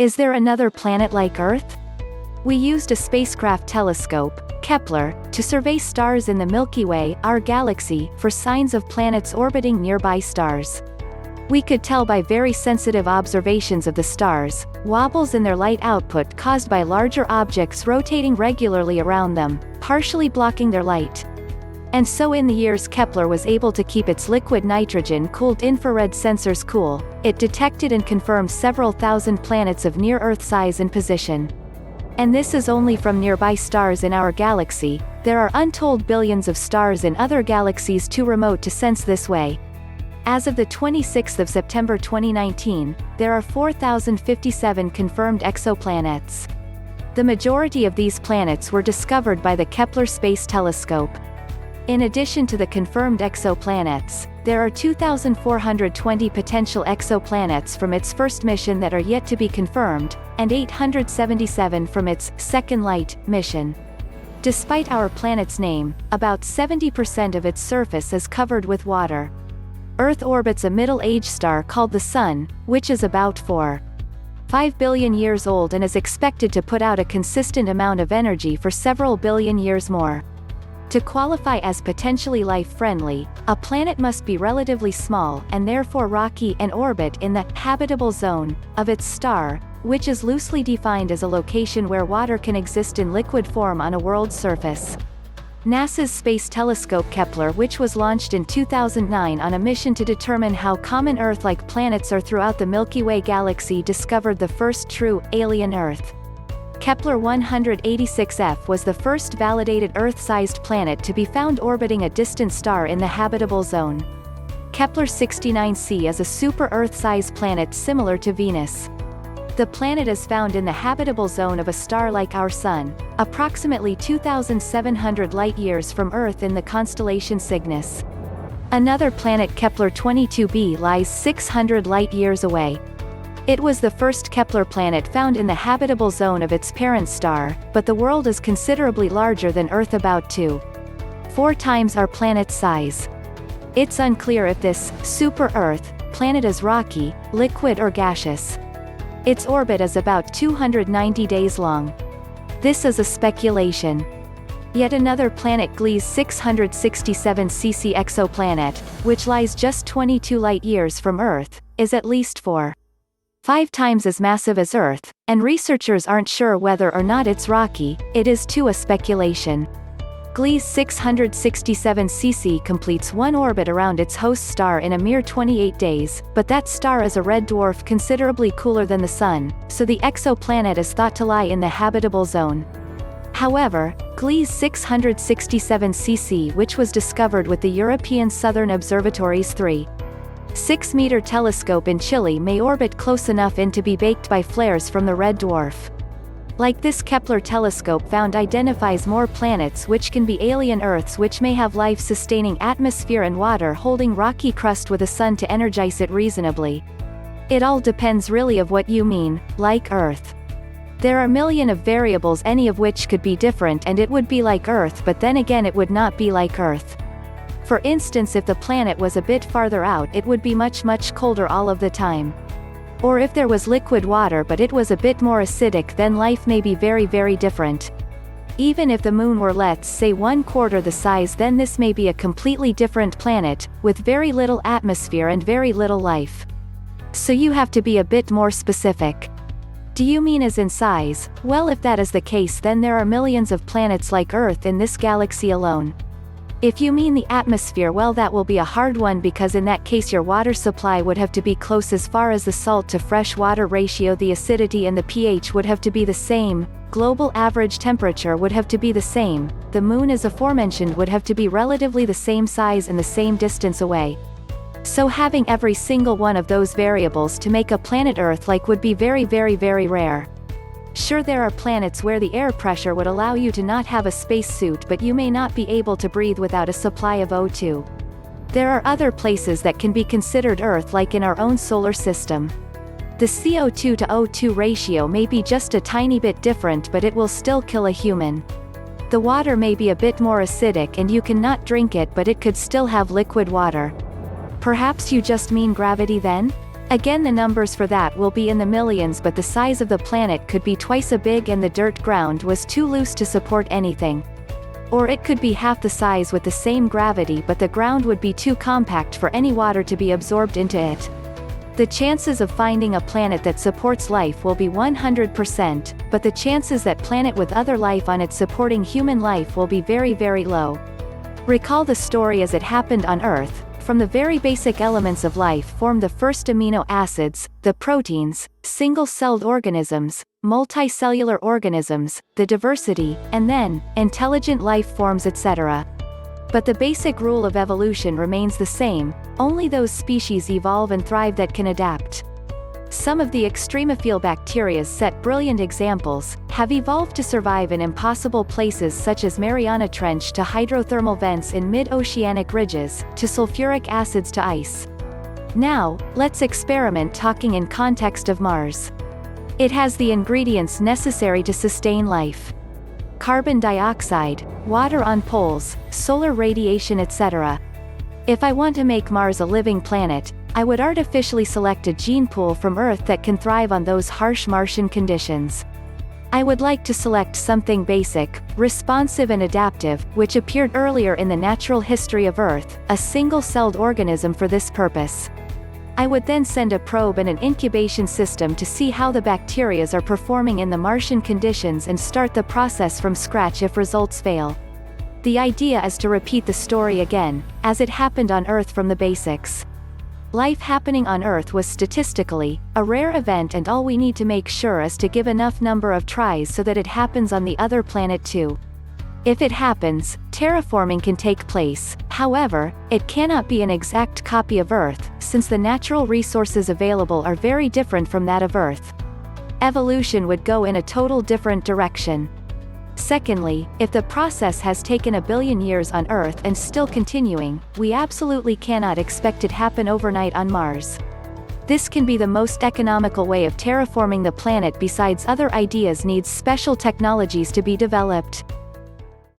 Is there another planet like Earth? We used a spacecraft telescope, Kepler, to survey stars in the Milky Way, our galaxy, for signs of planets orbiting nearby stars. We could tell by very sensitive observations of the stars, wobbles in their light output caused by larger objects rotating regularly around them, partially blocking their light. And so in the years Kepler was able to keep its liquid nitrogen-cooled infrared sensors cool, it detected and confirmed several thousand planets of near-Earth size and position. And this is only from nearby stars in our galaxy. There are untold billions of stars in other galaxies too remote to sense this way. As of the 26th of September 2019, there are 4,057 confirmed exoplanets. The majority of these planets were discovered by the Kepler Space Telescope. In addition to the confirmed exoplanets, there are 2,420 potential exoplanets from its first mission that are yet to be confirmed, and 877 from its second light mission. Despite our planet's name, about 70% of its surface is covered with water. Earth orbits a middle-aged star called the Sun, which is about 4.5 billion years old and is expected to put out a consistent amount of energy for several billion years more. To qualify as potentially life-friendly, a planet must be relatively small and therefore rocky and orbit in the habitable zone of its star, which is loosely defined as a location where water can exist in liquid form on a world's surface. NASA's Space Telescope Kepler, which was launched in 2009 on a mission to determine how common Earth-like planets are throughout the Milky Way galaxy, discovered the first true alien Earth. Kepler 186f was the first validated Earth-sized planet to be found orbiting a distant star in the habitable zone. Kepler 69c is a super-Earth-sized planet similar to Venus. The planet is found in the habitable zone of a star like our Sun, approximately 2,700 light-years from Earth in the constellation Cygnus. Another planet, Kepler 22b, lies 600 light-years away. It was the first Kepler planet found in the habitable zone of its parent star, but the world is considerably larger than Earth, about 2.4 times our planet's size. It's unclear if this super-Earth planet is rocky, liquid or gaseous. Its orbit is about 290 days long. This is a speculation. Yet another planet, Gliese 667cc exoplanet, which lies just 22 light-years from Earth, is at least 4.5 times as massive as Earth, and researchers aren't sure whether or not it's rocky. It is too a speculation. Gliese 667cc completes one orbit around its host star in a mere 28 days, but that star is a red dwarf considerably cooler than the Sun, so the exoplanet is thought to lie in the habitable zone. However, Gliese 667cc, which was discovered with the European Southern Observatory's 3.6-meter telescope in Chile, may orbit close enough in to be baked by flares from the red dwarf. Like this, Kepler telescope found identifies more planets which can be alien Earths, which may have life-sustaining atmosphere and water holding rocky crust with a sun to energize it reasonably. It all depends really of what you mean, like Earth. There are a million of variables, any of which could be different, and it would be like Earth, but then again it would not be like Earth. For instance, if the planet was a bit farther out, it would be much colder all of the time. Or if there was liquid water but it was a bit more acidic, then life may be very different. Even if the Moon were, let's say, 1/4 the size, then this may be a completely different planet, with very little atmosphere and very little life. So you have to be a bit more specific. Do you mean as in size? Well, if that is the case, then there are millions of planets like Earth in this galaxy alone. If you mean the atmosphere, well, that will be a hard one, because in that case your water supply would have to be close as far as the salt to fresh water ratio, the acidity and the pH would have to be the same, global average temperature would have to be the same, the Moon as aforementioned would have to be relatively the same size and the same distance away. So having every single one of those variables to make a planet Earth-like would be very rare. Sure, there are planets where the air pressure would allow you to not have a spacesuit, but you may not be able to breathe without a supply of O2. There are other places that can be considered Earth, like in our own solar system. The CO2 to O2 ratio may be just a tiny bit different, but it will still kill a human. The water may be a bit more acidic and you cannot drink it, but it could still have liquid water. Perhaps you just mean gravity then? Again, the numbers for that will be in the millions, but the size of the planet could be twice as big and the dirt ground was too loose to support anything. Or it could be half the size with the same gravity, but the ground would be too compact for any water to be absorbed into it. The chances of finding a planet that supports life will be 100%, but the chances that planet with other life on it supporting human life will be very, very low. Recall the story as it happened on Earth. From the very basic elements of life formed the first amino acids, the proteins, single-celled organisms, multicellular organisms, the diversity, and then, intelligent life forms, etc. But the basic rule of evolution remains the same: only those species evolve and thrive that can adapt. Some of the extremophile bacteria, set brilliant examples, have evolved to survive in impossible places such as Mariana Trench to hydrothermal vents in mid-oceanic ridges, to sulfuric acids to ice. Now, let's experiment talking in context of Mars. It has the ingredients necessary to sustain life: carbon dioxide, water on poles, solar radiation, etc. If I want to make Mars a living planet, I would artificially select a gene pool from Earth that can thrive on those harsh Martian conditions. I would like to select something basic, responsive and adaptive, which appeared earlier in the natural history of Earth, a single-celled organism for this purpose. I would then send a probe and an incubation system to see how the bacteria are performing in the Martian conditions and start the process from scratch if results fail. The idea is to repeat the story again, as it happened on Earth from the basics. Life happening on Earth was statistically a rare event, and all we need to make sure is to give enough number of tries so that it happens on the other planet too. If it happens, terraforming can take place. However, it cannot be an exact copy of Earth, since the natural resources available are very different from that of Earth. Evolution would go in a total different direction. Secondly, if the process has taken 1 billion years on Earth and still continuing, we absolutely cannot expect it happen overnight on Mars. This can be the most economical way of terraforming the planet. Besides, other ideas needs special technologies to be developed.